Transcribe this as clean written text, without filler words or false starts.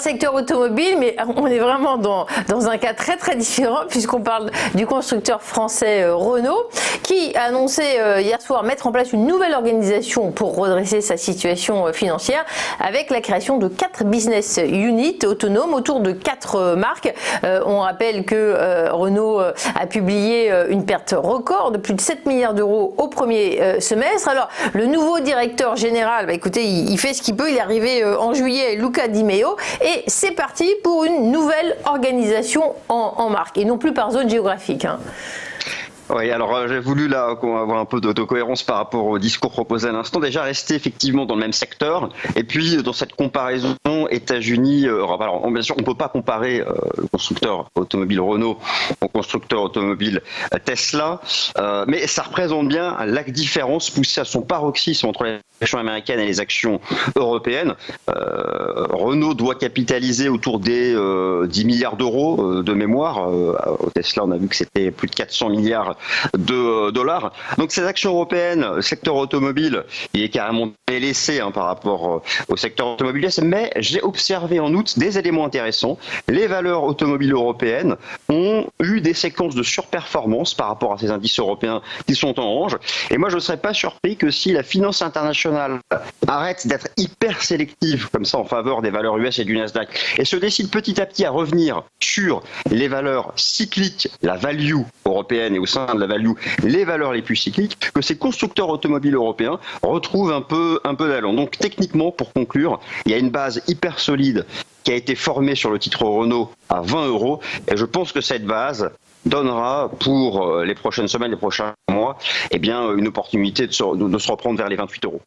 secteur automobile, mais on est vraiment dans un cas très très différent puisqu'on parle du constructeur français Renault qui a annoncé hier soir mettre en place une nouvelle organisation pour redresser sa situation financière avec la création de 4 business units autonomes autour de 4 marques. On rappelle que Renault a publié une perte record de plus de 7 milliards d'euros au premier semestre. Alors, le nouveau directeur général, écoutez, il fait ce qu'il peut. Il est arrivé en juillet, Luca Di Meo, et c'est parti pour une nouvelle organisation en marque, et non plus par zone géographique. Oui, alors j'ai voulu là avoir un peu de cohérence par rapport au discours proposé à l'instant. Déjà rester effectivement dans le même secteur, et puis dans cette comparaison États-Unis-Europe. Alors bien sûr, on ne peut pas comparer le constructeur automobile Renault au constructeur automobile Tesla, mais ça représente bien la différence poussée à son paroxysme entre les actions américaines et les actions européennes. Renault doit capitaliser autour des 10 milliards d'euros de mémoire. Au Tesla, on a vu que c'était plus de 400 milliards de dollars. Donc ces actions européennes, le secteur automobile, il est carrément délaissé par rapport au secteur automobilier, mais j'ai observé en août des éléments intéressants. Les valeurs automobiles européennes ont eu des séquences de surperformance par rapport à ces indices européens qui sont en orange. Et moi, je ne serais pas surpris que si la finance internationale arrête d'être hyper sélective comme ça en faveur des valeurs US et du Nasdaq et se décide petit à petit à revenir sur les valeurs cycliques, la value européenne et au sein de la value, les valeurs les plus cycliques, que ces constructeurs automobiles européens retrouvent un peu d'allant. Donc techniquement, pour conclure, il y a une base hyper solide qui a été formée sur le titre Renault à 20 euros, et je pense que cette base donnera pour les prochaines semaines, les prochains mois, une opportunité de se reprendre vers les 28 euros.